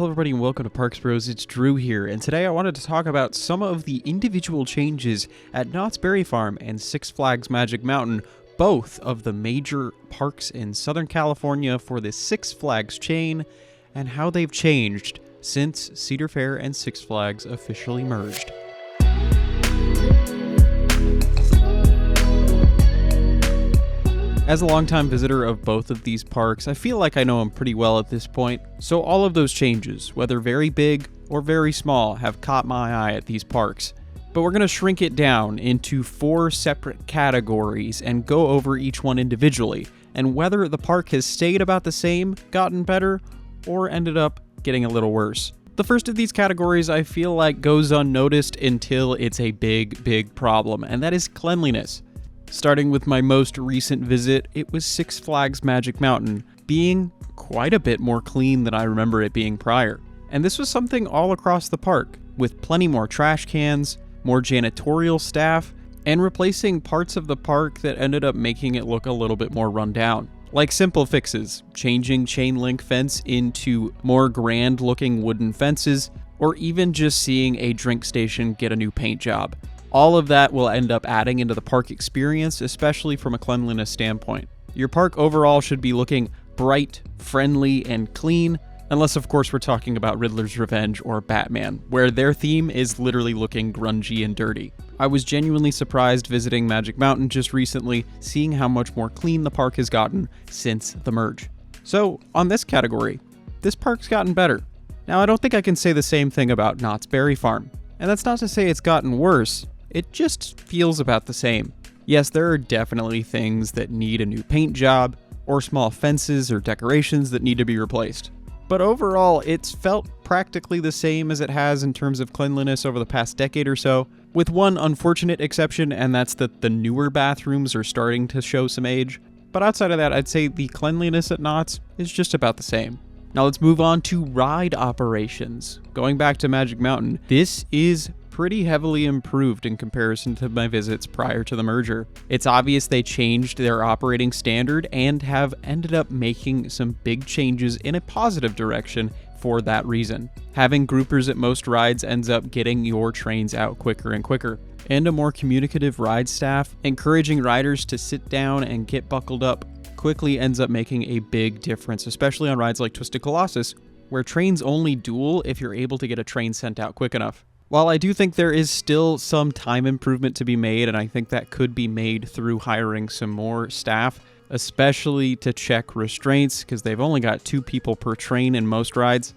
Hello everybody and welcome to Parks Bros. It's Drew here, and today I wanted to talk about some of the individual changes at Knott's Berry Farm and Six Flags Magic Mountain, both of the major parks in Southern California for the Six Flags chain, and how they've changed since Cedar Fair and Six Flags officially merged. As a longtime visitor of both of these parks, I feel like I know them pretty well at this point, so all of those changes, whether very big or very small, have caught my eye at these parks. But we're going to shrink it down into 4 separate categories and go over each one individually, and whether the park has stayed about the same, gotten better, or ended up getting a little worse. The first of these categories I feel like goes unnoticed until it's a big problem, and that is cleanliness. Starting with my most recent visit, it was Six Flags Magic Mountain, being quite a bit more clean than I remember it being prior. And this was something all across the park, with plenty more trash cans, more janitorial staff, and replacing parts of the park that ended up making it look a little bit more run down. Like simple fixes, changing chain link fence into more grand looking wooden fences, or even just seeing a drink station get a new paint job. All of that will end up adding into the park experience, especially from a cleanliness standpoint. Your park overall should be looking bright, friendly, and clean, unless of course we're talking about Riddler's Revenge or Batman, where their theme is literally looking grungy and dirty. I was genuinely surprised visiting Magic Mountain just recently, seeing how much more clean the park has gotten since the merge. So, on this category, this park's gotten better. Now, I don't think I can say the same thing about Knott's Berry Farm, and that's not to say it's gotten worse. It just feels about the same. Yes, there are definitely things that need a new paint job, or small fences or decorations that need to be replaced. But overall, it's felt practically the same as it has in terms of cleanliness over the past decade or so, with one unfortunate exception, and that's that the newer bathrooms are starting to show some age. But outside of that, I'd say the cleanliness at Knott's is just about the same. Now let's move on to ride operations. Going back to Magic Mountain, this is pretty heavily improved in comparison to my visits prior to the merger. It's obvious they changed their operating standard and have ended up making some big changes in a positive direction for that reason. Having groupers at most rides ends up getting your trains out quicker and quicker. And a more communicative ride staff, encouraging riders to sit down and get buckled up, quickly ends up making a big difference, especially on rides like Twisted Colossus, where trains only duel if you're able to get a train sent out quick enough. While I do think there is still some time improvement to be made, and I think that could be made through hiring some more staff, especially to check restraints, because they've only got 2 people per train in most rides,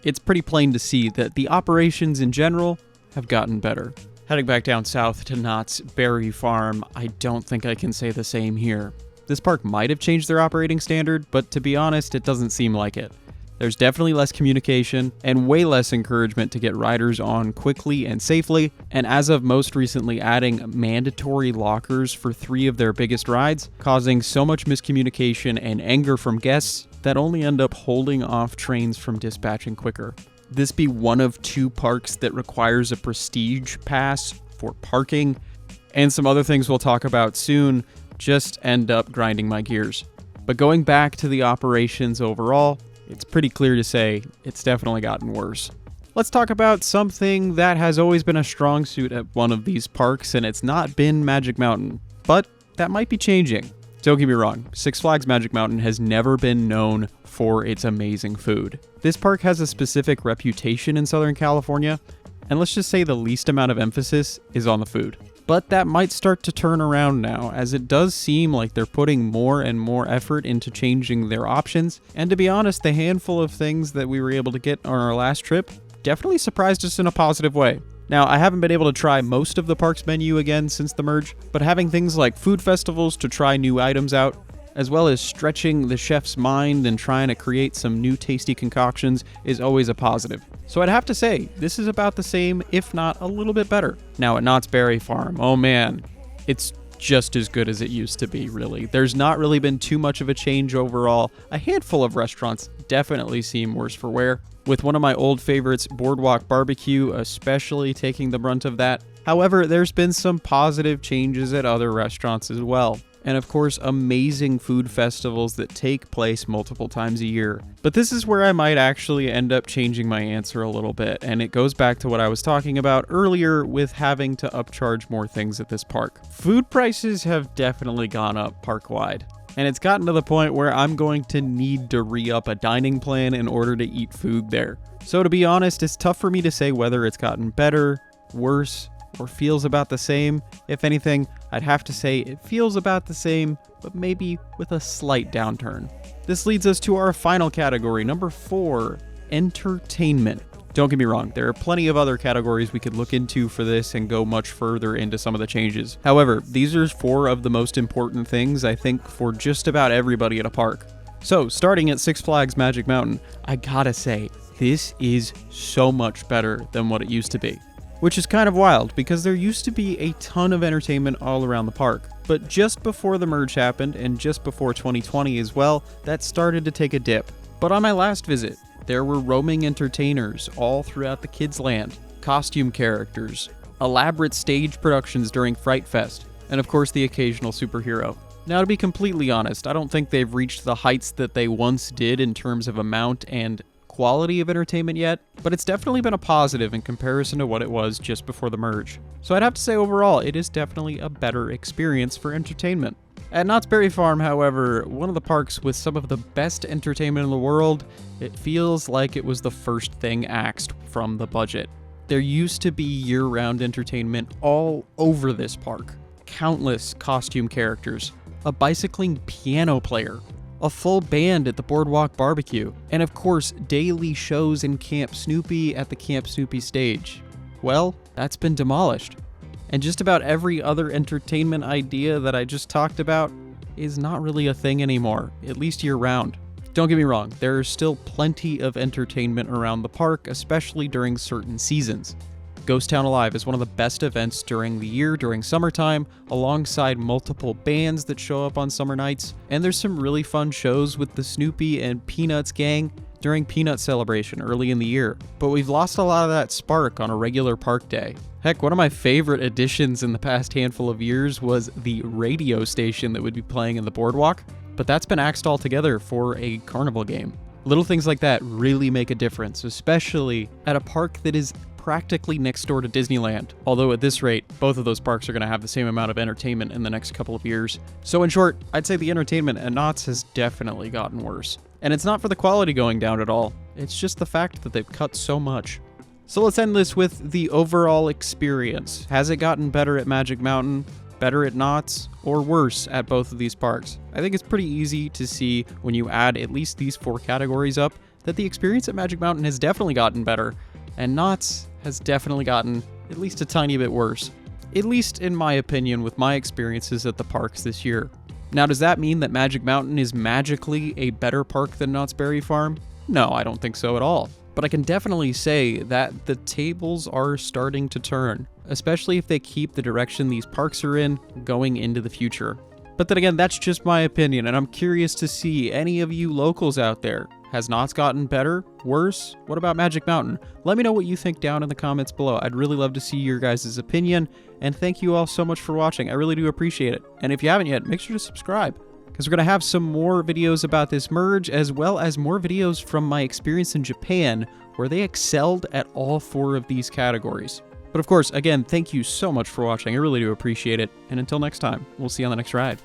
it's pretty plain to see that the operations in general have gotten better. Heading back down south to Knott's Berry Farm, I don't think I can say the same here. This park might have changed their operating standard, but to be honest, it doesn't seem like it. There's definitely less communication and way less encouragement to get riders on quickly and safely, and as of most recently adding mandatory lockers for 3 of their biggest rides, causing so much miscommunication and anger from guests that only end up holding off trains from dispatching quicker. This be one of 2 parks that requires a prestige pass for parking, and some other things we'll talk about soon just end up grinding my gears. But going back to the operations overall, it's pretty clear to say it's definitely gotten worse. Let's talk about something that has always been a strong suit at one of these parks, and it's not been Magic Mountain. But that might be changing. Don't get me wrong, Six Flags Magic Mountain has never been known for its amazing food. This park has a specific reputation in Southern California, and let's just say the least amount of emphasis is on the food. But that might start to turn around now, as it does seem like they're putting more and more effort into changing their options, and to be honest, the handful of things that we were able to get on our last trip definitely surprised us in a positive way. Now, I haven't been able to try most of the park's menu again since the merge, but having things like food festivals to try new items out, as well as stretching the chef's mind and trying to create some new tasty concoctions, is always a positive. So I'd have to say, this is about the same, if not a little bit better. Now at Knott's Berry Farm, oh man, it's just as good as it used to be, really. There's not really been too much of a change overall. A handful of restaurants definitely seem worse for wear, with one of my old favorites, Boardwalk Barbecue, especially taking the brunt of that. However, there's been some positive changes at other restaurants as well. and of course amazing food festivals that take place multiple times a year. But this is where I might actually end up changing my answer a little bit, and it goes back to what I was talking about earlier with having to upcharge more things at this park. Food prices have definitely gone up park-wide, and it's gotten to the point where I'm going to need to re-up a dining plan in order to eat food there. So to be honest, it's tough for me to say whether it's gotten better, worse, or feels about the same. If anything, I'd have to say it feels about the same, but maybe with a slight downturn. This leads us to our final category, number 4, entertainment. Don't get me wrong, there are plenty of other categories we could look into for this and go much further into some of the changes. However, these are 4 of the most important things, I think, for just about everybody at a park. So, starting at Six Flags Magic Mountain, I gotta say, this is so much better than what it used to be. Which is kind of wild, because there used to be a ton of entertainment all around the park. But just before the merge happened, and just before 2020 as well, that started to take a dip. But on my last visit, there were roaming entertainers all throughout the Kids Land, costume characters, elaborate stage productions during Fright Fest, and of course the occasional superhero. Now, to be completely honest, I don't think they've reached the heights that they once did in terms of amount and quality of entertainment yet, but it's definitely been a positive in comparison to what it was just before the merge. So I'd have to say overall, it is definitely a better experience for entertainment. At Knott's Berry Farm, however, one of the parks with some of the best entertainment in the world, it feels like it was the first thing axed from the budget. There used to be year-round entertainment all over this park. Countless costume characters, a bicycling piano player, a full band at the Boardwalk Barbecue, and of course, daily shows in Camp Snoopy at the Camp Snoopy stage. Well, that's been demolished. And just about every other entertainment idea that I just talked about is not really a thing anymore, at least year-round. Don't get me wrong, there is still plenty of entertainment around the park, especially during certain seasons. Ghost Town Alive is one of the best events during the year during summertime, alongside multiple bands that show up on summer nights, and there's some really fun shows with the Snoopy and Peanuts gang during Peanut Celebration early in the year. But we've lost a lot of that spark on a regular park day. Heck, one of my favorite additions in the past handful of years was the radio station that would be playing in the Boardwalk, but that's been axed altogether for a carnival game. Little things like that really make a difference, especially at a park that is practically next door to Disneyland, although at this rate, both of those parks are going to have the same amount of entertainment in the next couple of years. So in short, I'd say the entertainment at Knott's has definitely gotten worse. And it's not for the quality going down at all, it's just the fact that they've cut so much. So let's end this with the overall experience. Has it gotten better at Magic Mountain, better at Knott's, or worse at both of these parks? I think it's pretty easy to see when you add at least these 4 categories up that the experience at Magic Mountain has definitely gotten better, and Knott's has definitely gotten at least a tiny bit worse. At least in my opinion with my experiences at the parks this year. Now, does that mean that Magic Mountain is magically a better park than Knott's Berry Farm? No, I don't think so at all. But I can definitely say that the tables are starting to turn, especially if they keep the direction these parks are in going into the future. But then again, that's just my opinion, and I'm curious to see any of you locals out there. Has Knott's gotten better? Worse? What about Magic Mountain? Let me know what you think down in the comments below. I'd really love to see your guys' opinion, and thank you all so much for watching. I really do appreciate it. And if you haven't yet, make sure to subscribe, because we're going to have some more videos about this merge, as well as more videos from my experience in Japan, where they excelled at all 4 of these categories. But of course, again, thank you so much for watching. I really do appreciate it. And until next time, we'll see you on the next ride.